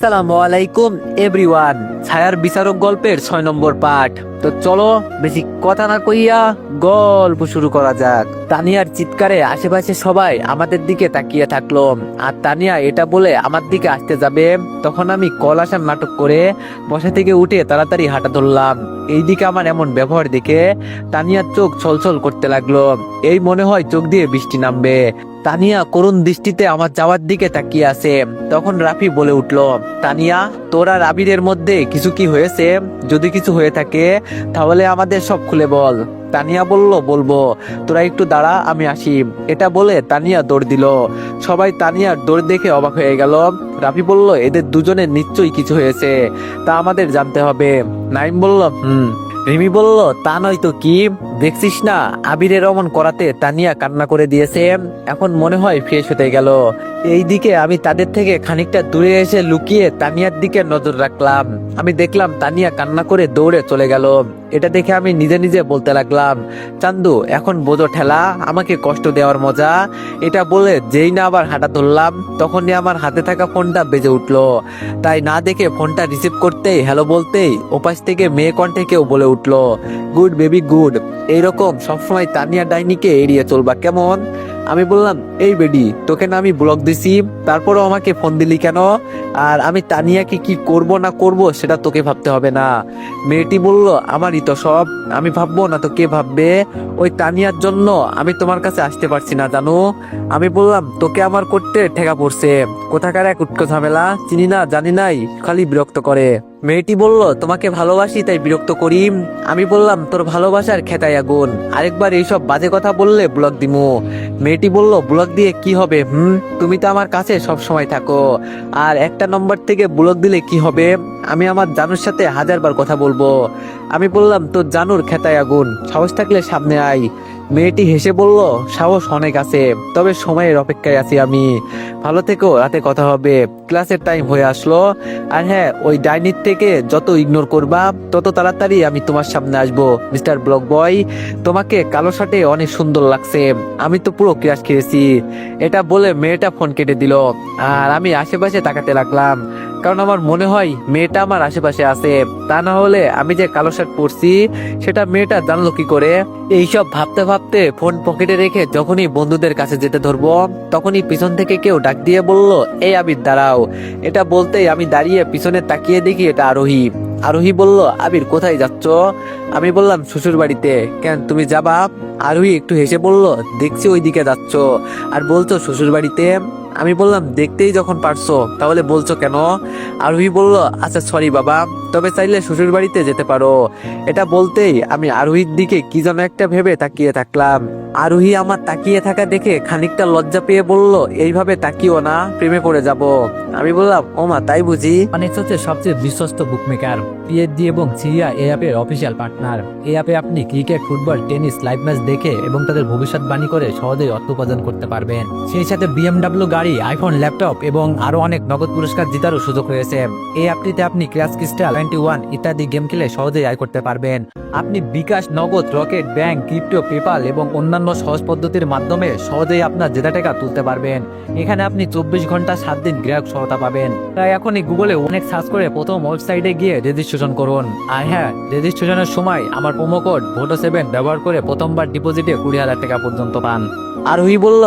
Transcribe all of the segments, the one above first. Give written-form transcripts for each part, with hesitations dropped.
আসসালামু আলাইকুম এভরিওয়ান। ছায়ার বিচারক গল্পের 6 নম্বর পার্ট। তো চলো বেশি কথা না কইয়া গল্প শুরু করা যাক। তানিয়ার চিৎকারে আশেপাশে সবাই আমাদের দিকে তাকিয়ে থাকলো। আর তানিয়া এটা বলে আমার দিকে আসতে যাবে, তখন আমি কল আসার নাটক করে বসা থেকে উঠে তাড়াতাড়ি হাঁটা ধরলাম। এইদিকে আমার এমন ব্যবহার দেখে তানিয়ার চোখ ছলছল করতে লাগলো। এই মনে হয় চোখ দিয়ে বৃষ্টি নামবে। তানিয়া করুণ দৃষ্টিতে আমার যাওয়ার দিকে তাকিয়ে আছে। তখন রাফি বলে উঠলো, তানিয়া, তোর আর আবিরের মধ্যে কিছু কি হয়েছে? যদি কিছু হয়ে থাকে তাহলে আমাদের সব খুলে বল। তানিয়া বলল, বলবো, তোরা একটু দাঁড়া, আমি আসি। এটা বলে তানিয়া দৌড় দিল। সবাই তানিয়ার দৌড় দেখে অবাক হয়ে গেল। রাফি বলল, এদের দুজনের নিশ্চয়ই কিছু হয়েছে, তা আমাদের জানতে হবে। নাইম বলল, রিমি বলল, তা নয় তো কি, দেখছিস না আবিরের অমন করাতে তানিয়া কান্না করে দিয়েছে। এখন মনে হয় ফ্রেশ হতে গেল। এইদিকে আমি তাদের থেকে খানিকটা দূরে এসে লুকিয়ে তানিয়ার দিকে নজর রাখলাম। আমি দেখলাম তানিয়া কান্না করে দৌড়ে চলে গেল। এটা দেখে আমি নিজে নিজে বলতে লাগলাম, চান্দু, এখন বোঝো ঠেলা, আমাকে কষ্ট দেওয়ার মজা। এটা বলে যেই না আবার হাঁটা ধরলাম, তখনই আমার হাতে থাকা ফোনটা বেজে উঠলো। তাই না দেখে ফোনটা রিসিভ করতেই হ্যালো বলতেই ওপাশ থেকে মেয়ে কণ্ঠে কেউ বলে উঠলো, গুড বেবি গুড। এইরকম সবসময় তানিয়া ডাইনিকে এড়িয়ে চলবা কেমন? আমি বললাম, এই বেডি, তোকে না আমি ব্লক দিছি, তারপরও আমাকে ফোন দিলি কেন? আর আমি তানিয়াকে কি করব না করব সেটা তোকে ভাবতে হবে না। মেয়েটি বলল, আমারই তো সব, আমি ভাববো না তো কে ভাববে? ওই তানিয়ার জন্য আমি তোমার কাছে আসতে পারছি না, জানো। আমি বললাম, তোকে আমার করতে ঠেকা পড়ছে, কোথাকার এক উটকো ঝামেলা, চিনি না জানি নাই, খালি বিরক্ত করে। মেয়েটি বলল, তোমাকে ভালোবাসি তাই বিরক্ত করি। আমি বললাম, তোর ভালোবাসার খেতায় আগুন, আরেকবার এইসব বাজে কথা বললে ব্লক দিমু। মেয়েটি বলল, ব্লক দিয়ে কি হবে? তুমি তো আমার কাছে সব সময় থাকো, আর একটা নম্বর থেকে ব্লক দিলে কি হবে? আমি আমার জানুর সাথে 1000বার কথা বলবো। আমি বললাম, তোর জানুর খেতায় আগুন, সাহস থাকলে সামনে আয়। মেয়েটি হেসে বলল, সাহস অনেক আছে, তবে সময়ের অপেক্ষায় আছি আমি। ভালো থেকো, রাতে কথা হবে। ক্লাসের টাইম হয়ে আসলো। আর হ্যাঁ, ওই ডাইনির থেকে যত ইগনোর করবা তত তাড়াতাড়ি আমি তোমার সামনে আসবো। মিস্টার ব্লক বয়, তোমাকে কালো শার্টে অনেক সুন্দর লাগছে, আমি তো পুরো ক্রাশ খেয়েছি। এটা বলে মেয়েটা ফোন কেটে দিল। আর আমি আশেপাশে তাকাতে লাগলাম, কারণ আমার মনে হয় মেয়েটা আমার আশেপাশে আছে। তা না হলে আমি যে কালো শার্ট পরছি সেটা মেয়েটা জানলো কি করে? এইসব ভাবতে ভাবতে ফোন পকেটে রেখে যখনই বন্ধুদের কাছে যেতে ধরবো, তখনই পিছন থেকে কেউ ডাক দিয়ে বলল, এই আবির দাঁড়াও। এটা বলতেই আমি দাঁড়িয়ে পিছনে তাকিয়ে দেখি এটা আরোহী। আরোহী বলল, আবির কোথায় যাচ্ছ? আমি বললাম, শ্বশুর বাড়িতে। কেন, তুমি যাবা? আরোহী একটু হেসে বলল, দেখছি ওইদিকে যাচ্ছ আর বলছো শ্বশুর বাড়িতে। আমি বললাম, দেখতেই যখন পারছো তাহলে বলছো কেন? আরোহী বলল, আচ্ছা সরি বাবা, তবে চাইলে শ্বশুর বাড়িতে যেতে পারো। এটা বলতেই আমি আরোহীর দিকে কি যেন একটা ভেবে তাকিয়ে থাকলাম। আরোহী আমার তাকিয়ে থাকা দেখে খানিকটা লজ্জা পেয়ে বলল, এইভাবে তাকিও না, প্রেমে পড়ে যাব। আমি বললাম, ওমা তাই বুঝি? অনেক হচ্ছে সবচেয়ে বিশ্বস্ত বুকমেকার, পিএইচডি এবং সিরিয়া এই অ্যাপের অফিসিয়াল পার্টনার। এই অ্যাপে আপনি cricket, football, tennis live match দেখে এবং তাদের ভবিষ্যৎবাণী করে সহজেই অর্থ উপার্জন করতে পারবেন। সেই সাথে বিএমডব্লিউ গাড়ি, আইফোন, ল্যাপটপ এবং আরো অনেক নগদ পুরস্কার জেতারও সুযোগ রয়েছে। এই অ্যাপটিতে আপনি ক্র্যাশ ক্রিস্টাল 21 ইত্যাদি গেম খেলে সহজেই আয় করতে পারবেন। আপনি বিকাশ, নগদ, রকেট, ব্যাংক, ক্রিপ্টো, পেপাল এবং অন্যান্য সহজ পদ্ধতির মাধ্যমে সহজেই আপনার জেতা টাকা তুলতে পারবেন। এখানে আপনি 24 ঘন্টা 7 দিন গ্রাহক সহায়তা পাবেন। তাই এখনই গুগলে অনেক সার্চ করে প্রথম ওয়েবসাইটে গিয়ে রেজিস্ট্রেশন করুন। আর হ্যাঁ, রেজিস্ট্রেশনের সময় আমার প্রোমো কোড VOTO7 ব্যবহার করে প্রথমবার ডিপোজিটে 20,000 টাকা পর্যন্ত পান। আরোহী বলল,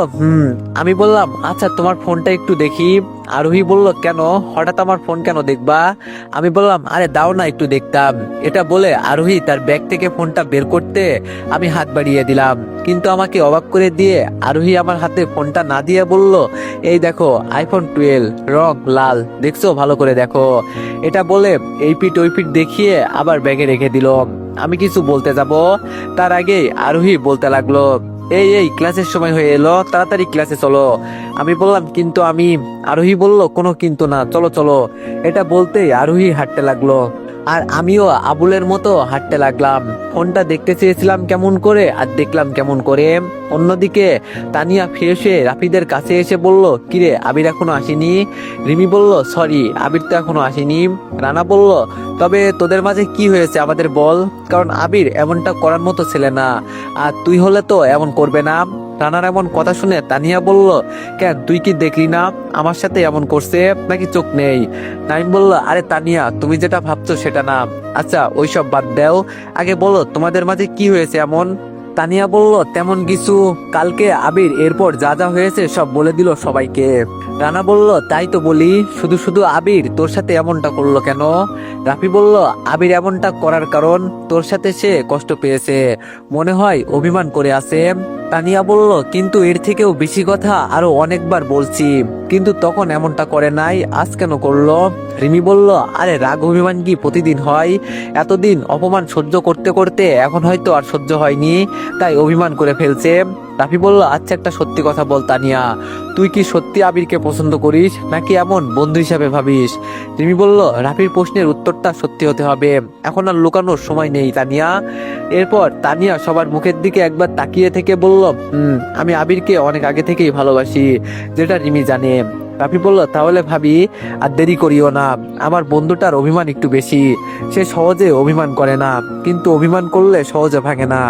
আমি বললাম, আচ্ছা তোমার ফোনটা একটু দেখি। আরোহী বলল, কেন, হঠাৎ আমার ফোন কেন দেখবা? আমি বললাম, আরে দাও না একটু দেখতাম। এটা বলে আরোহী তার ব্যাগ থেকে ফোনটা বের করতে আমি হাত বাড়িয়ে দিলাম, কিন্তু আমাকে অবাক করে দিয়ে আরোহী আমার হাতে ফোনটা না দিয়ে বলল, এই দেখো আইফোন 12, রং লাল, দেখছো, ভালো করে দেখো। এটা বলে এই পিঠ ওই পিঠ দেখিয়ে আবার ব্যাগে রেখে দিল। আমি কিছু বলতে যাব তার আগে আরোহী বলতে লাগলো, এই এই ক্লাসের সময় হয়ে এলো, তাড়াতাড়ি ক্লাসে চলো। আমি বললাম, কিন্তু আমি। আরোহী বলল, কোনো কিন্তু না, চলো চলো। এটা বলতেই আরোহী হাঁটতে লাগলো আর আমিও আবুলের মতো হাঁটতে লাগলাম। ফোনটা দেখতে চেয়েছিলাম কেমন করে আর দেখলাম কেমন করে। অন্যদিকে তানিয়া ফিরে রাফিদের কাছে এসে বলল, কিরে আবির এখনো আসেনি? রিমি বলল, সরি, আবির তো এখনো আসেনি। রানা বলল, তবে তোদের মাঝে কি হয়েছে আমাদের বল, কারণ আবির এমনটা করার মতো ছেলে না, আর তুই হলে তো এমন করবে না। রানার এমন কথা শুনে তানিয়া বলল, কেন তুই কি দেখলি না আমার সাথে এমন করছে, নাকি চোখ নেই? নাইম বলল, আরে তানিয়া, তুমি যেটা ভাবছো সেটা না। আচ্ছা ওইসব বাদ দাও, আগে বলো তোমাদের মাঝে কি হয়েছে এমন? তানিয়া বলল, তেমন কিছু, কালকে আবির এরপর যা যা হয়েছে সব বলে দিল সবাইকে। রানা বলল, তাই তো বলি, শুধু শুধু আবির তোর সাথে এমনটা করলো কেন? রাফি বলল, আবির এমনটা করার কারণ তোর সাথে সে কষ্ট পেয়েছে, মনে হয় অভিমান করে আছে। তানিয়া বলল, কিন্তু এর থেকেও বেশি কথা আরো অনেকবার বলছি, কিন্তু তখন এমনটা করে নাই, আজ কেন করলো? রিমি বলল, আরে রাগ অভিমান কি প্রতিদিন হয়? এতদিন অপমান সহ্য করতে করতে এখন হয়তো আর সহ্য হয়নি, তাই অভিমান করে ফেলছে। রাফি বলল, আচ্ছা একটা সত্যি কথা বল তানিয়া, তুই কি সত্যি আবিরকে পছন্দ করিস, নাকি এমন বন্ধু হিসাবে ভাবিস? রিমি বলল, রাফির প্রশ্নের উত্তরটা সত্যি হতে হবে, এখন আর লুকানোর সময় নেই তানিয়া। এরপর তানিয়া সবার মুখের দিকে একবার তাকিয়ে থেকে বলল, আমি আবিরকে অনেক আগে থেকেই ভালোবাসি, যেটা রিমি জানে। রাফি বলল, তাহলে ভাবি আর দেরি করিও না, আমার বন্ধুটার অভিমান একটু বেশি, সে সহজে অভিমান করে না, কিন্তু অভিমান করলে সহজে ভাঙে না,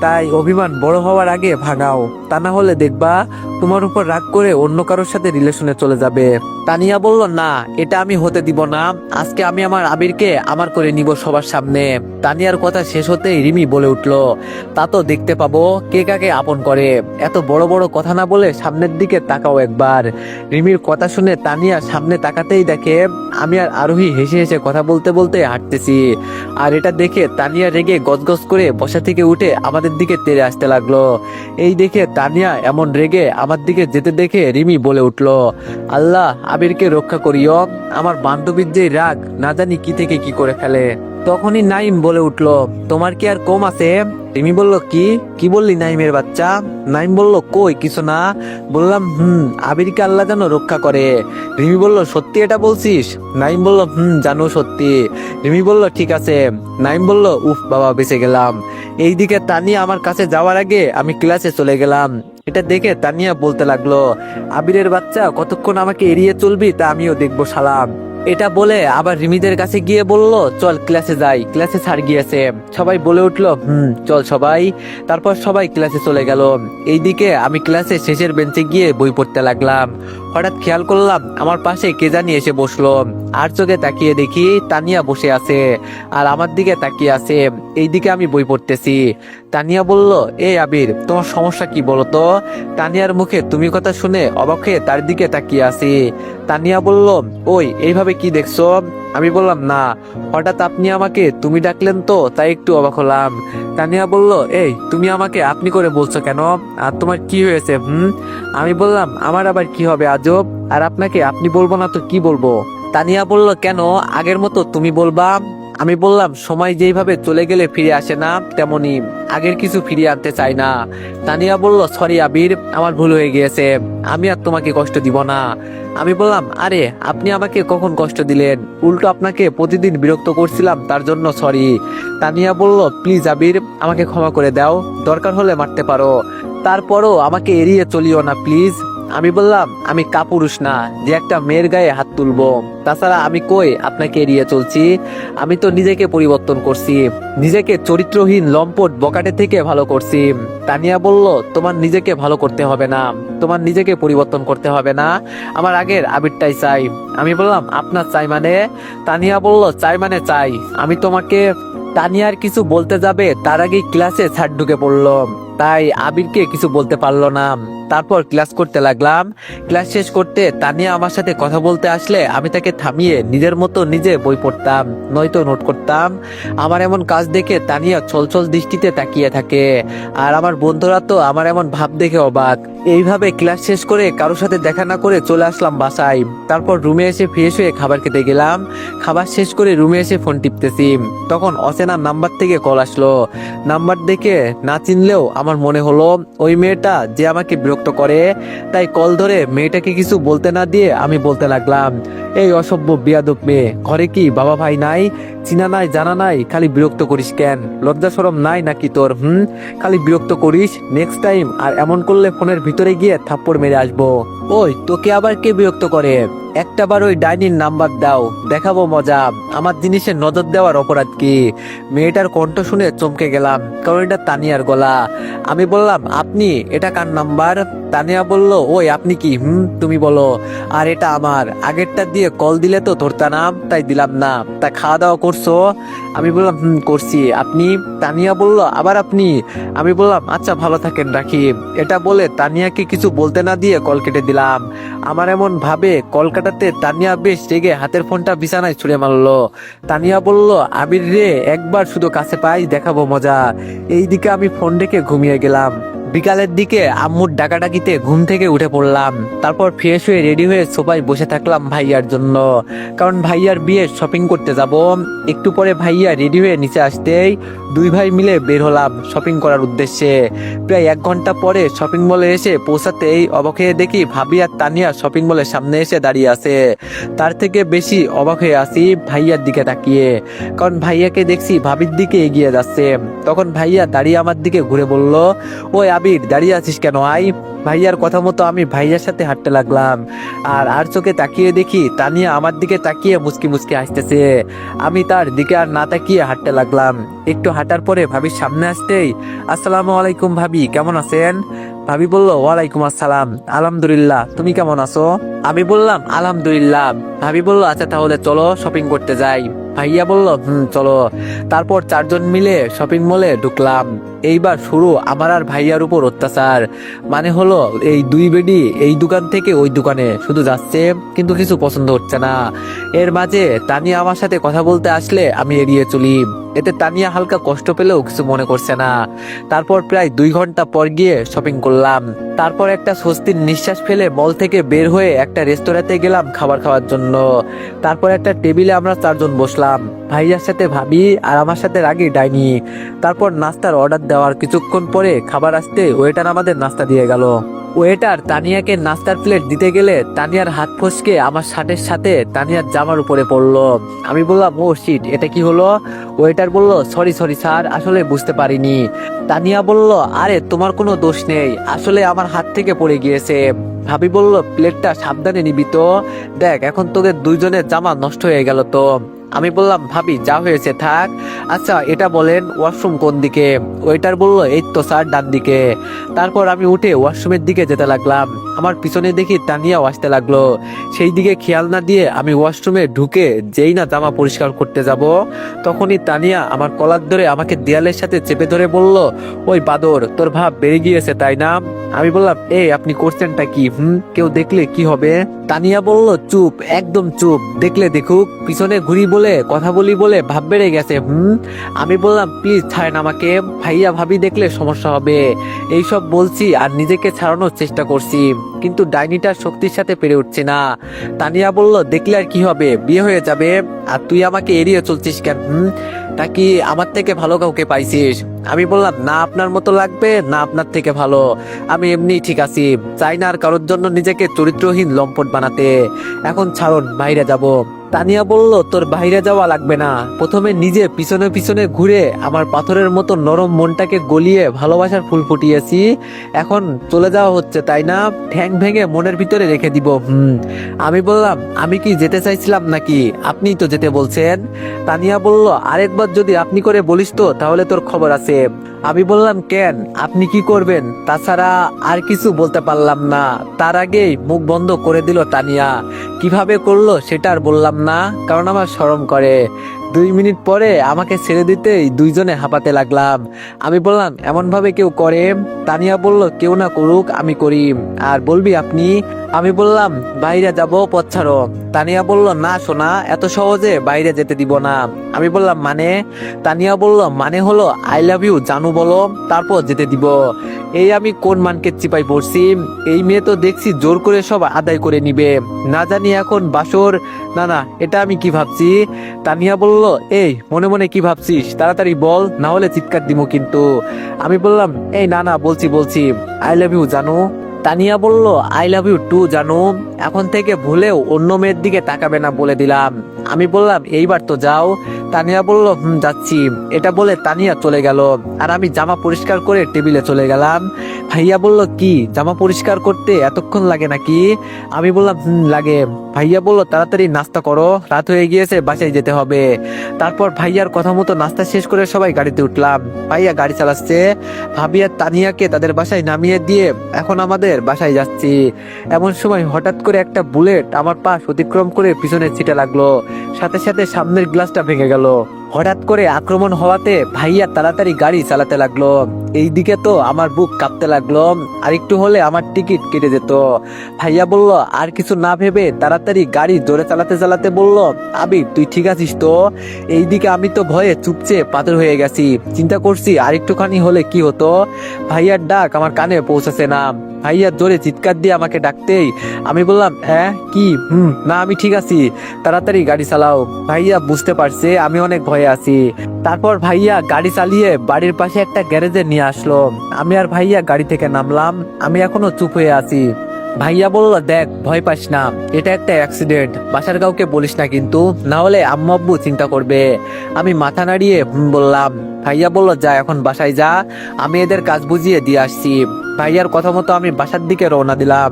তাই অভিমান বড় হওয়ার আগে ভাঙাও, তা না হলে দেখবা তোমার উপর রাগ করে অন্য কারোর সাথে রিলেশনে চলে যাবে। তানিয়া বলল, না এটা আমি হতে দিব না, আজকে আমি আমার আবিরকে আমার করে নিব সবার সামনে। তানিয়ার কথা শেষ হতেই রিমি বলে উঠল, তা তো দেখতে পাবো কে কাকে আপন করে, এত বড় বড় কথা না বলে সামনের দিকে তাকাও একবার। রিমির কথা শুনে তানিয়া সামনে তাকাতেই দেখে আমি আর আরোহী হেসে হেসে কথা বলতে বলতে হাঁটতেছি, আর এটা দেখে তানিয়া রেগে গজগজ করে বসা থেকে উঠে আমাদের দিকে তেড়ে আসতে লাগলো। এই দেখে তানিয়া এমন রেগে আমার দিকে যেতে দেখে রিমি বলে উঠল, আল্লাহ আবিরকে রক্ষা করিও, আমার বান্ধবীর যে রাগ না জানি কি থেকে কি করে ফেলে। তখনই নাইম বলে উঠল, তোমার কি আর কম আছে? রিমি বলল, কি কি বললি নাইমের বাচ্চা? নাইম বলল, কই কিছু না, বললাম আবিরকে আল্লাহ যেন রক্ষা করে। রিমি বলল, সত্যি এটা বলছিস? নাইম বলল, জানো সত্যি। রিমি বলল, ঠিক আছে। নাইম বলল, উফ বাবা বেঁচে গেলাম। এইদিকে তানিয়া আমার কাছে যাওয়ার আগে আমি ক্লাসে চলে গেলাম। এটা দেখে তানিয়া বলতে লাগলো, আবিরের বাচ্চা কতক্ষণ আমাকে এড়িয়ে চলবি তা আমিও দেখবো সালাম। এটা বলে আবার রিমিদের কাছে গিয়ে বলল, চল ক্লাসে যাই, ক্লাসে স্যার গিয়েছে। সবাই বলে উঠলো, চল সবাই। তারপর সবাই ক্লাসে চলে গেল। এইদিকে আমি ক্লাসে শেষের বেঞ্চে গিয়ে বই পড়তে লাগলাম। হঠাৎ খেয়াল করলাম আমার পাশে কে জানি এসে বসলো, আর চোখে তাকিয়ে দেখি তানিয়া বসে আছে আর আমার দিকে তাকিয়ে আছে। এইদিকে আমি বই পড়তেছি। তানিয়া বলল, এই আবির তোমার সমস্যা কি বলো তো? তানিয়ার মুখে তুমি কথা শুনে অবাক হয়ে তার দিকে তাকিয়ে আছি। তানিয়া বলল, ওই এইভাবে কি দেখছো? আমি বললাম, না, হঠাৎ আপনি আমাকে তুমি ডাকলেন তো তাই একটু অবাক হলাম। তানিয়া বলল, এই তুমি আমাকে আপনি করে বলছো কেন, আর তোমার কি হয়েছে? আমি বললাম, আমার আবার কি হবে আজব, আর আপনাকে আপনি বলবো না তো কি বলবো? তানিয়া বলল, কেন আগের মতো তুমি বলবা? আমি বললাম, সময় যেইভাবে চলে গেলে ফিরে আসে না, তেমনি আগের কিছু ফিরিয়ে আনতে চাই না। তানিয়া বলল, সরি আবির, আমার ভুল হয়ে গিয়েছে, আমি আর তোমাকে কষ্ট দিব না। আমি বললাম, আরে আপনি আমাকে কখন কষ্ট দিলেন, উল্টো আপনাকে প্রতিদিন বিরক্ত করছিলাম, তার জন্য সরি। তানিয়া বলল, প্লিজ আবির, আমাকে ক্ষমা করে দাও, দরকার হলে মারতে পারো, তারপরও আমাকে এড়িয়ে চলিও না প্লিজ। আমি বললাম, আমি কাপুরুষ না যে একটা মেয়ের গায়ে হাত তুলবো, তাছাড়া আমি কই আপনাকে এড়িয়ে চলছি, আমি তো নিজেকে পরিবর্তন করছি, নিজেকে চরিত্রহীন লম্পট বকাটে থেকে ভালো করছি। তানিয়া বলল, তোমার নিজেকে ভালো করতে হবে না, তোমার নিজেকে পরিবর্তন করতে হবে না, আমার আগের আবিরটাই চাই। আমি বললাম, আপনার চাই মানে? তানিয়া বলল, চাই মানে চাই, আমি তোমাকে। তানিয়ার কিছু বলতে যাবে তার আগেই ক্লাসে স্যার ঢুকে পড়লো, তাই আবিরকে কিছু বলতে পারলো না। তারপর ক্লাস করতে লাগলাম। ক্লাস শেষ করতে তানিয়া আমার সাথে কথা বলতে আসলে আমি তাকে থামিয়ে নিজের মতো নিজে বই পড়তাম, নয়তো নোট করতাম। আমার এমন কাজ দেখে তানিয়া ছলছল দৃষ্টিতে তাকিয়ে থাকে, আর আমার বন্ধুরা তো আমার এমন ভাব দেখে অবাক। এইভাবে ক্লাস শেষ করে কারোর সাথে দেখা না করে চলে আসলাম বাসায়। তারপর রুমে এসে ফ্রেশ হয়ে খাবার খেতে গেলাম। খাবার শেষ করে রুমে এসে ফোন টিপতেছি, তখন অচেনা নাম্বার থেকে কল আসলো। নাম্বার দেখে না চিনলেও আমার মনে হলো ওই মেয়েটা যে আমাকে বিরক্ত করে, তাই কল ধরে মেয়েটাকে কিছু বলতে না দিয়ে আমি বলতে লাগলাম, এই অসভ্য বিয়াদব মেয়ে, ঘরে কি বাবা ভাই নাই, চিনা নাই জানা নাই, খালি বিরক্ত করিস কেন, লজ্জা শরম নাই নাকি তোর? খালি বিরক্ত করিস, নেক্সট টাইম আর এমন করলে ফোনের ভিতরে গিয়ে থাপ্পড় মেরে আসবো। ওই তোকে আবার কে বিরক্ত করে? একটাবার ওই ডাইনির নাম্বার দাও, দেখাবো মজা। আমার জিনিসে নজর দেওয়ার অপরাধ কি? মেয়েটার কণ্ঠ শুনে চমকে গেলাম, কারণ এটা তানিয়ার গলা। আমি বললাম, আপনি? এটা কার নাম্বার? তানিয়া বলল, ওই আপনি কি? তুমি বলো। আর এটা আমার আগেরটা দিয়ে কল দিলে তো ধরতা না, তাই দিলাম না। তা খাওয়া দাওয়া করছো? আমি বললাম, করছি। আপনি? তানিয়া বলল, আবার আপনি? আমি বললাম, আচ্ছা ভালো থাকেন, রাখি। এটা বলে তানিয়াকে কিছু বলতে না দিয়ে কল কেটে দিলাম। আমার এমন ভাবে কল কাটাতে তানিয়া বেশ রেগে হাতের ফোনটা বিছানায় ছুঁড়ে মারলো। তানিয়া বলল, আবির রে, একবার শুধু কাছে পাই, দেখাবো মজা। এইদিকে আমি ফোন রেখে ঘুমিয়ে গেলাম। বিকালের দিকে আম্মুর ডাকাডাকিতে ঘুম থেকে উঠে পড়লাম। তারপর ফ্রেশ হয়ে রেডি হয়ে সোফায় বসে থাকলাম ভাইয়ার জন্য, কারণ ভাইয়ার বিয়ে শপিং করতে যাব। একটু পরে ভাইয়া রেডি হয়ে নিচে আসতেই দুই ভাই মিলে বের হলাম শপিং করার উদ্দেশ্যে। প্রায় 1 ঘন্টা পরে শপিং মলে এসে পৌঁছাতেই অবাক হয়ে দেখি ভাবি আর তানিয়া শপিং মলের সামনে এসে দাঁড়িয়ে আছে। তার থেকে বেশি অবাক হয়ে আসি ভাইয়ার দিকে তাকিয়ে, কারণ ভাইয়াকে দেখছি ভাবির দিকে এগিয়ে যাচ্ছে। তখন ভাইয়া দাঁড়িয়ে আমার দিকে ঘুরে বলল, ওই আবির, দাঁড়িয়ে আছিস কেন? আই। ভাইয়ার কথা মতো আমি ভাইয়ার সাথে হাঁটতে লাগলাম। আর চোখে তাকিয়ে দেখি তানিয়া আমার দিকে তাকিয়ে মুচকি মুচকি হাসতেছে। আমি তার দিকে আর না তাকিয়ে হাঁটতে লাগলাম। একটু হাঁটার পরে ভাবির সামনে আসতেই, আসসালামু আলাইকুম ভাবি, কেমন আছেন? ভাবি বলল, ওয়ালাইকুম আসসালাম, আলহামদুলিল্লাহ, তুমি কেমন আছো? আমি বললাম, আলহামদুলিল্লাহ। ভাবি বলল, আচ্ছা তাহলে চলো শপিং করতে যাই। ভাইয়া বলল, চলো। তারপর 4 জন মিলে শপিং মলে ঢুকলাম। এইবার শুরু আমার আর ভাইয়ার উপর অত্যাচার। মানে হলো, এই দুই বেডি এই দোকান থেকে ওই দোকানে শুধু যাচ্ছে, কিন্তু কিছু পছন্দ হচ্ছে না। এর মাঝে তানিয়া আমার সাথে কথা বলতে আসলে আমি এড়িয়ে চলি। এতে তানিয়া হালকা কষ্ট পেলেও কিছু মনে করছে না। তারপর প্রায় 2 ঘন্টা পর গিয়ে শপিং করলাম। তারপর একটা স্বস্তির নিঃশ্বাস ফেলে মল থেকে বের হয়ে একটা রেস্তোরাঁতে গেলাম খাবার খাওয়ার জন্য। তারপর একটা টেবিলে আমরা 4 জন বসলাম, ভাইয়ার সাথে ভাবি আর আমার সাথে রাগি ডাইনি। তারপর নাস্তার অর্ডার দেওয়ার কিছুক্ষণ পরে খাবার আসতে ওয়েটার আমাদের নাস্তা দিয়ে গেল। ওয়েটার তানিয়াকে নাস্তার প্লেট দিতে গেলে তানিয়ার হাত ফসকে আমার শার্টের সাথে তানিয়ার জামার উপরে পড়লো। আমি বললাম, ও শিট, এটা কি হলো? ওয়েটার বলল, সরি স্যার, আসলে বুঝতে পারিনি। তানিয়া বলল, আরে তোমার কোনো দোষ নেই, আসলে আমার হাত থেকে পড়ে গিয়েছে। ভাবি বলল, প্লেটটা সাবধানে নিবি তো, দেখ এখন তোদের 2 জনের জামা নষ্ট হয়ে গেল তো। আমি বললাম, ভাবি যা হয়েছে থাক। আচ্ছা এটা বলেন, ওয়াশরুম কোন দিকে? ওয়েটার বলল, এই তো স্যার, ডান দিকে। তারপর আমি উঠে ওয়াশরুমের দিকে যেতে লাগলাম। আমার পিছনে দেখি তানিয়াও আসতে লাগলো। সেই দিকে খেয়াল না দিয়ে আমি ওয়াশরুমে ঢুকে যেই না জামা পরিষ্কার করতে যাব, তখনই তানিয়া আমার কলার ধরে আমাকে দেয়ালের সাথে চেপে ধরে বলল, ওই বাদর, তোর ভাব বেড়ে গিয়েছে তাই না? আমি বললাম, এই আপনি করছেনটা কি? কেউ দেখলে কি হবে? তানিয়া বলল, চুপ, একদম চুপ, দেখলে দেখুক, পিছনে ঘুরি বলে কথা বলি বলে ভাব বেড়ে গেছে। আমি বললাম, প্লিজ ছাড়েন আমাকে, ভাইয়া ভাবি দেখলে সমস্যা হবে। এইসব বলছি আর নিজেকে ছাড়ানোর চেষ্টা করছি, কিন্তু ডাইনিটার শক্তির সাথে পেরে উঠছি না। তানিয়া বলল, দেখলে আর কি হবে, বিয়ে হয়ে যাবে, আর তুই আমাকে এড়িয়ে চলছিস কেন? নাকি আমার থেকে ভালো কাউকে পাইছিস? আমি বললাম, না আপনার মতো লাগবে, না আপনার থেকে ভালো, আমি এমনি ঠিক আছি, চাই না আর কারোর জন্য নিজেকে চরিত্রহীন লম্পট বানাতে। এখন ছাড়ুন, বাইরে যাব। তানিয়া বলল, তোর বাইরে যাওয়া লাগবে না, প্রথমে নিজে পিছনে পিছনে ঘুরে আমার পাথরের মতো নরম মনটাকে গলিয়ে ভালোবাসার ফুল ফুটিয়েছি, এখন চলে যাওয়া হচ্ছে তাই না? ঠ্যাং ভেঙে মনের ভিতরে রেখে দিব। আমি বললাম, আমি কি যেতে চাইছিলাম নাকি? আপনিই তো যেতে বলছেন। তানিয়া বলল, আরেকবার যদি আপনি করে বলিস তো তাহলে তোর খবর আছে। আমি বললাম, কেন, আপনি কি করবেন? তাছাড়া আর কিছু বলতে পারলাম না। তার আগেই মুখ বন্ধ করে দিল তানিয়া। কিভাবে করলো সেটা আর বললাম না, কারণ আমার শরম করে। 2 মিনিট পরে আমাকে ছেড়ে দিতেই 2 জনে হাঁপাতে লাগলাম। আমি বললাম, এমন ভাবে কেউ করে? তানিয়া বলল, কেউ না করুক, আমি করি। আর বলবি আপনি? আমি বললাম, বাইরে যাব, পথ ছাড়ো। তানিয়া বলল, না সোনা, এত সহজে বাইরে যেতে দিব না। আমি বললাম, মানে? তানিয়া বলল, মানে হলো আই লাভ ইউ জানু বলো, তারপর যেতে দিব। এই আমি কোন মানকে চিপাই পড়ছি? এই মেয়ে তো দেখছি জোর করে সব আদায় করে নিবে, না জানি এখন বাসর। না, এটা আমি কি ভাবছি? তানিয়া বলল, এই মনে মনে কি ভাবছিস, তাড়াতাড়ি বল, না হলে চিৎকার দিব কিন্তু। আমি বললাম, এই না, বলছি, আই লাভ ইউ জানু। তানিয়া বলল, আই লাভ ইউ টু জানু, এখন থেকে ভুলেও অন্য মেয়ের দিকে তাকাবে না বলে দিলাম। আমি বললাম, এইবার তো যাও। তানিয়া বলল, যাচ্ছি। এটা বলে তানিয়া চলে গেল, আর আমি জামা পরিষ্কার করে টেবিলে চলে গেলাম। ভাইয়া বলল, কি জামা পরিষ্কার করতে এতক্ষণ লাগে নাকি? আমি বললাম, লাগে। ভাইয়া বলল, তাড়াতাড়ি নাস্তা করো, রাত হয়ে গিয়েছে, বাসায় যেতে হবে। তারপর ভাইয়ার কথা মতো নাস্তা শেষ করে সবাই গাড়িতে উঠলাম। ভাইয়া গাড়ি চালাচ্ছে। ভাবি আর তানিয়াকে তাদের বাসায় নামিয়ে দিয়ে এখন আমাদের বাসায় যাচ্ছি। এমন সময় হঠাৎ করে একটা বুলেট আমার পাশ অতিক্রম করে পিছনের সিটে লাগলো, সাথে সাথে সামনের গ্লাসটা ভেঙে গেল। হঠাৎ করে আক্রমণ হওয়াতে ভাইয়া তাড়াতাড়ি গাড়ি চালাতে লাগলো। এইদিকে তো আমার বুক কাঁপতে লাগলো, আর একটু হলে আমার টিকিট কেটে যেত। ভাইয়া বলল, আর কিছু না ভেবে তাড়াতাড়ি গাড়ি জোরে চালাতে চালাতে বলল, আবির তুই ঠিক আছিস তো? এইদিকে আমি তো ভয়ে চুপচে পাথর হয়ে গেছি, চিন্তা করছি আর একটুখানি হলে কি হতো। ভাইয়ার ডাক আমার কানে পৌঁছাছে না। ভাইয়া জোরে চিৎকার দিয়ে আমাকে ডাকতেই আমি বললাম, হ্যাঁ কি? না আমি ঠিক আছি, তাড়াতাড়ি গাড়ি চালাও। ভাইয়া বুঝতে পারছে আমি অনেক ভয়ে আছি। তারপর ভাইয়া গাড়ি চালিয়ে বাড়ির পাশে একটা গ্যারেজে নিয়ে আসলো। আমি আর ভাইয়া গাড়ি থেকে নামলাম। আমি এখনো চুপ হয়ে আছি। ভাইয়া বলল, দেখ ভয় পাস না, এটা একটা অ্যাক্সিডেন্ট, বাসার কাউকে বলিস না কিন্তু, না হলে আম্মু আব্বু চিন্তা করবে। আমি মাথা নাড়িয়ে বললাম। ভাইয়া বলল, যা এখন বাসায় যা, আমি এদের কাজ বুঝিয়ে দিয়ে আসছি। ভাইয়ার কথা মতো আমি বাসার দিকে রওনা দিলাম।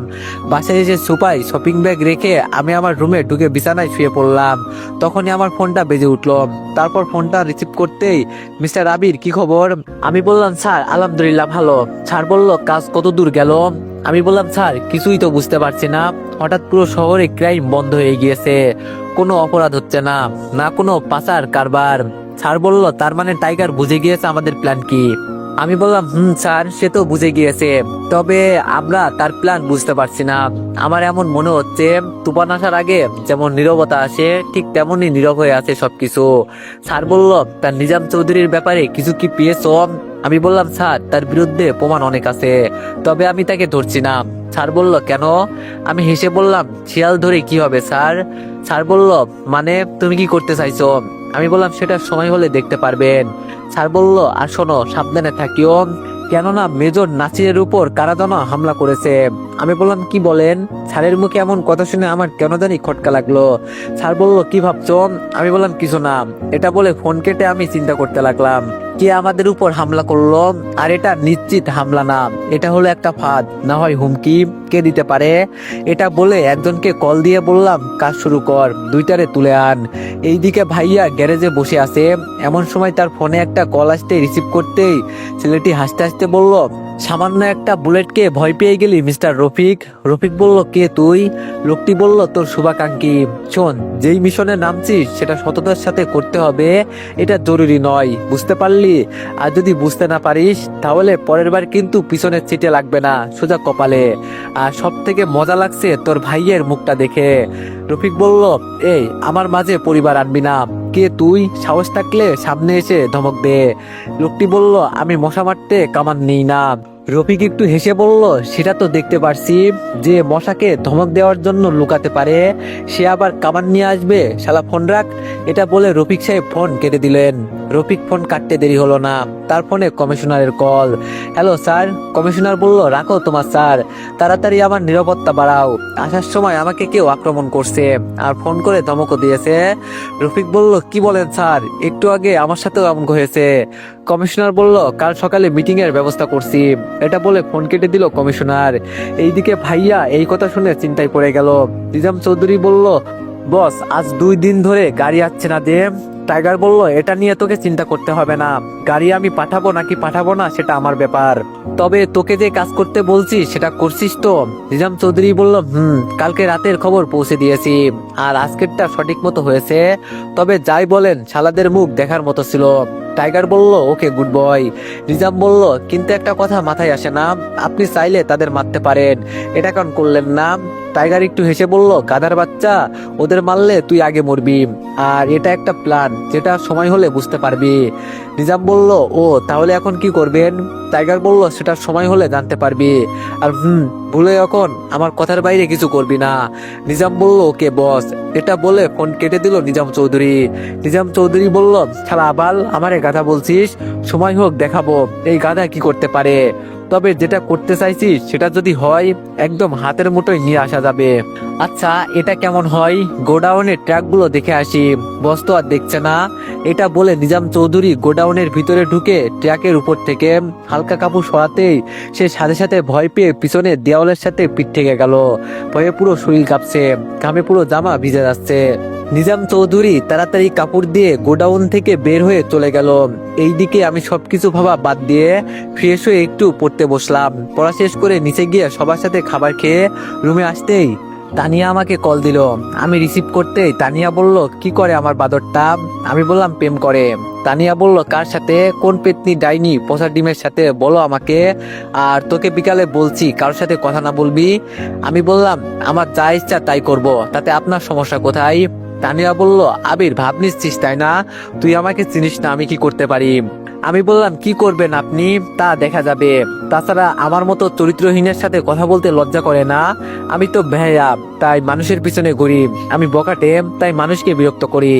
বাসায় এসে সুপাই শপিং ব্যাগ রেখে আমি আমার রুমে ঢুকে বিছানায় শুয়ে পড়লাম। তখনই আমার ফোনটা বেজে উঠলো। তারপর ফোনটা রিসিভ করতেই, মিস্টার আবির কি খবর? আমি বললাম, স্যার আলহামদুলিল্লাহ ভালো। স্যার বলল, কাজ কত দূর গেল? আমি বললাম, স্যার কিছুই তো বুঝতে পারছি না, হঠাৎ পুরো শহরে ক্রাইম বন্ধ হয়ে গিয়েছে, কোনো অপরাধ হচ্ছে না, না কোনো পাচার কারবার। স্যার বলল, তার মানে টাইগার বুঝে গিয়েছে আমাদের প্ল্যান কি? আমি বললাম, স্যার সে তো বুঝে গিয়েছে, তবে আমরা তার প্ল্যান বুঝতে পারছি না। আমার এমন মনে হচ্ছে তুফান আসার আগে যেমন নীরবতা আসে, ঠিক তেমনই নীরব হয়ে আছে সবকিছু। স্যার বলল, তার নিজাম চৌধুরীর ব্যাপারে কিছু কি পেয়েছো? আমি বললাম, স্যার তার বিরুদ্ধে প্রমাণ অনেক আছে, তবে আমি তাকে ধরছি না। স্যার বলল, কেন? আমি হেসে বললাম, শিয়াল ধরে কি হবে স্যার? স্যার বলল, মানে তুমি কি করতে চাইছো? আমি বললাম, সেটা সময় হলে দেখতে পারবেন। স্যার বলল, আর শোনো, সাবধানে থাকিও, কেননা মেজর নাসিরের উপর কারা যেন হামলা করেছে। আমি বললাম, কি বলেন? স্যারের মুখে এমন কথা শুনে আমার কেন জানি খটকা লাগলো। স্যার বলল, কি ভাবছো? আমি বললাম, কিছু না। এটা বলে ফোন কেটে আমি চিন্তা করতে লাগলাম, কে আমাদের উপর হামলা করলো? আর এটা নিশ্চিত হামলা না, এটা হলো একটা ফাঁদ, না হয় হুমকি, কে দিতে পারে? এটা বলে একজনকে কল দিয়ে বললাম, কাজ শুরু কর, দুইটারে তুলে আন। এইদিকে ভাইয়া গ্যারেজে বসে আছে। এমন সময় তার ফোনে একটা কল আসতে রিসিভ করতেই ছেলেটি হাসতে হাসতে বলল, সামান্য একটা বুলেটকে ভয় পেয়ে গেলি মিস্টার রফিক? রফিক বলল, কে তুই? লোকটি বলল, তোর শুভাকাঙ্ক্ষী। শোন, যেই মিশনে নামছিস সেটা সততার সাথে করতে হবে, এটা জরুরি নয়, বুঝতে পারলি? আর যদি বুঝতে না পারিস তাহলে পরের বার কিন্তু পিছনের সিটে লাগবে না, সোজা কপালে। আর সব থেকে মজা লাগছে তোর ভাইয়ের মুখটা দেখে। রফিক বলল, এই আমার মাঝে পরিবার আনবি না, কে তুই? সাহস থাকলে সামনে এসে ধমক দে। লোকটি বলল, আমি মশা মারতে কামান নেই না। রফিক একটু হেসে বলল, সেটা তো দেখতে পারছি, যে মশাকে ধমক দেওয়ার জন্য লুকাতে পারে সে আবার কামান নিয়ে আসবে, শালা ফোন রাখ। এটা বলে রফিক সাহেব ফোন কেটে দিলেন। রফিক ফোন কাটতে দেরি হলো না, তার ফোনে কমিশনারের কল। Hello sir. কমিশনার বলল, রাখো তোমার স্যার, তাড়াতাড়ি আমার নিরাপত্তা বাড়াও, আসার সময় আমাকে কেউ আক্রমণ করছে, আর ফোন করে ধমকও দিয়েছে। রফিক বলল, কি বলেন স্যার, একটু আগে আমার সাথেও এমন হয়েছে। কমিশনার বলল, কাল সকালে মিটিং এর ব্যবস্থা করছি। এটা বলে ফোন কেটে দিল কমিশনার। এইদিকে ভাইয়া এই কথা শুনে চিন্তায় পড়ে গেল। নিজাম চৌধুরী বলল, বস আজ 2 দিন ধরে গাড়ি আসছে না যে? টাইগার বলল, এটা নিয়ে তোকে চিন্তা করতে হবে না, গাড়ি আমি পাঠাবো নাকি পাঠাবো না সেটা আমার ব্যাপার, তবে তোকে যে কাজ করতে বলছি সেটা করছিস তো? নিজাম চৌধুরী বলল, কালকে রাতের খবর পৌঁছে দিয়েছি, আর আজকেরটা সঠিক মতো হয়েছে, তবে যাই বলেন শালাদের মুখ দেখার মতো ছিল। টাইগার বলল, ওকে গুড বয়। নিজাম বলল, কিন্তু একটা কথা মাথায় আসে না, আপনি চাইলে তাদের মারতে পারেন, এটা কেন করলেন না? টাইগার একটু হেসে বলল, গাধার বাচ্চা, ওদের মারলে তুই আগে মরবি, আর এটা একটা প্ল্যান যেটা সময় হলে বুঝতে পারবি। নিজাম বলল, ও তাহলে এখন কি করবেন? টাইগার বলল, সেটা সময় হলে জানতে পারবি, আর ভুলে এখন আমার কথার বাইরে কিছু করবি না। নিজাম বলল, ওকে বস। এটা বলে ফোন কেটে দিল নিজাম চৌধুরী। নিজাম চৌধুরী বলল, শালা আবাল, আমারে গাধা বলছিস? সময় হোক দেখাবো এই গাধা কি করতে পারে। তবে যেটা করতে চাইছিস সেটা যদি হয় একদম হাতের মুঠোয় নিয়ে আসা যাবে। আচ্ছা এটা কেমন হয়, গোডাউনের ট্রাকগুলো দেখে আসি, বস তো আর দেখছে না। এটা বলে নিজাম চৌধুরী গোডাউনের ভিতরে ঢুকে ট্রাকের উপর থেকে হালকা কাপড় সরাতেই সে সাথে সাথে ভয় পেয়ে পিছনে দেওয়ালের সাথে পিঠ থেকে গেল। ভয়ে পুরো শরীর কাঁপছে, ঘামে পুরো জামা ভিজে যাচ্ছে। নিজাম চৌধুরী তাড়াতাড়ি কাপড় দিয়ে গোডাউন থেকে বের হয়ে চলে গেল। এইদিকে আমি সবকিছু ভাবা বাদ দিয়ে ফ্রেশ হয়ে একটু পড়তে বসলাম। পড়া শেষ করে নিচে গিয়ে সবার সাথে খাবার খেয়ে রুমে আসতেই তানিয়া আমাকে কল দিল। আমি রিসিভ করতেই তানিয়া বলল, কি করে আমার বাদরটা? আমি বললাম প্রেম করে। তানিয়া বলল, কার সাথে? কোন পেতনি ডাইনি পচা ডিমের সাথে, বলো আমাকে। আর তোকে বিকালে বলছি কারোর সাথে কথা না বলবি। আমি বললাম, আমার যা ইচ্ছা তাই করব, তাতে আপনার সমস্যা কোথায়? তানিয়া বলল, আবির ভাব নিচ্ছিস তাই না? তুই আমাকে চিনিস না, আমি কি করতে পারি? আমি বললাম, কি করবেন আপনি তা দেখা যাবে। তাছাড়া আমার মতো চরিত্রহীনের সাথে কথা বলতে লজ্জা করে না? আমি তো বেহায়া, তাই মানুষের পিছনে ঘুরি। আমি বকাটে, তাই মানুষকে বিরক্ত করি।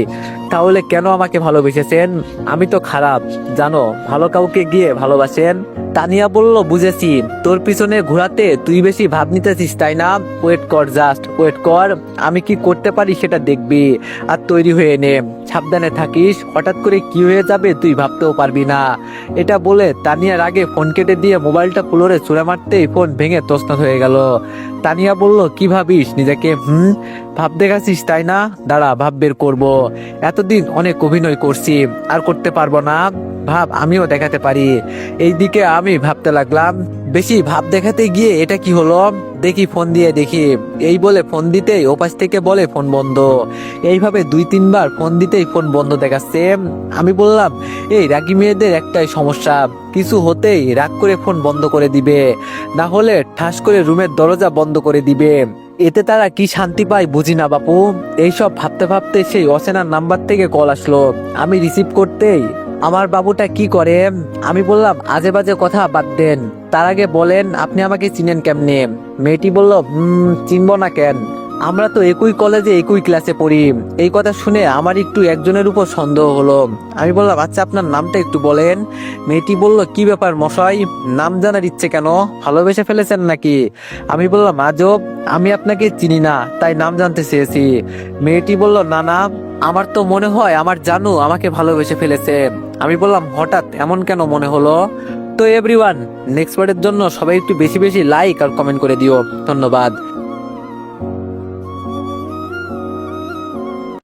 তাহলে কেন আমাকে ভালোবেসেছেন? আমি তো খারাপ জানো, ভালো কাউকে গিয়ে ভালোবাসেন। তানিয়া বলল, বুঝেছি, তোর পিছনে ঘোরাতে তুই বেশি ভাব নিতেছিস তাই না? ওয়েট কর, জাস্ট ওয়েট কর, আমি কি করতে পারি সেটা দেখবি। আর তৈরি হয়ে নে, সাবধানে থাকিস, হঠাৎ করে কি হয়ে যাবে তুই ভাবতেও পারবি না। এটা বলে তানিয়ার আগে ফোন কেটে দিয়ে মোবাইলটা ফ্লোরে ছুঁড়ে মারতেই ফোন ভেঙে তছনছ হয়ে গেল। তানিয়া বলল, কি ভাবিস নিজেকে? ভাব দেখাচ্ছিস তাই না? দাঁড়া, ভাব বের করবো। এতদিন অনেক অভিনয় করছি, আর করতে পারবো না। ভাব আমিও দেখাতে পারি। এইদিকে আমি ভাবতে লাগলাম, বেশি ভাব দেখাতে গিয়ে এটা কি হলো, দেখি ফোন দিয়ে দেখি। এই বলে ফোন দিতেই ওপাশ থেকে বলে ফোন বন্ধ। এইভাবে 2-3 বার ফোন দিতেই ফোন বন্ধ দেখাচ্ছে। আমি বললাম, এই রাগী মেয়েদের একটাই সমস্যা, কিছু হতেই রাগ করে ফোন বন্ধ করে দিবে, না হলে ঠাস করে রুমের দরজা বন্ধ করে দিবে। এতে তারা কি শান্তি পায় বুঝি না বাপু। এইসব ভাবতে ভাবতে সেই অচেনা নাম্বার থেকে কল আসলো। আমি রিসিভ করতেই, আমার বাবুটা কি করে? আমি বললাম, আজে বাজে কথা বাদ দেন, তার আগে বলেন আপনি আমাকে চিনেন কেমনে? মেয়েটি বলল, চিনব না কেন, আমরা তো একই কলেজে একই ক্লাসে পড়ি। এই কথা শুনে আমার একটু একজনের উপর সন্দেহ হলো। আমি বললাম, আচ্ছা আপনার নামটা একটু বলেন। মেয়েটি বলল, কি ব্যাপার মশাই, নাম জানার ইচ্ছে কেন? ভালোবেসে ফেলেছেন নাকি? আমি বললাম, আজব, আমি আপনাকে চিনি না, তাই নাম জানতে চেয়েছি। মেয়েটি বলল, না না, আমার তো মনে হয় আমার জানু আমাকে ভালোবেসে ফেলেছে। আমি বললাম, হঠাৎ এমন কেন মনে হলো? তো এভরিওয়ান, নেক্সট পার্টের জন্য সবাই একটু বেশি বেশি লাইক আর কমেন্ট করে দিও। ধন্যবাদ।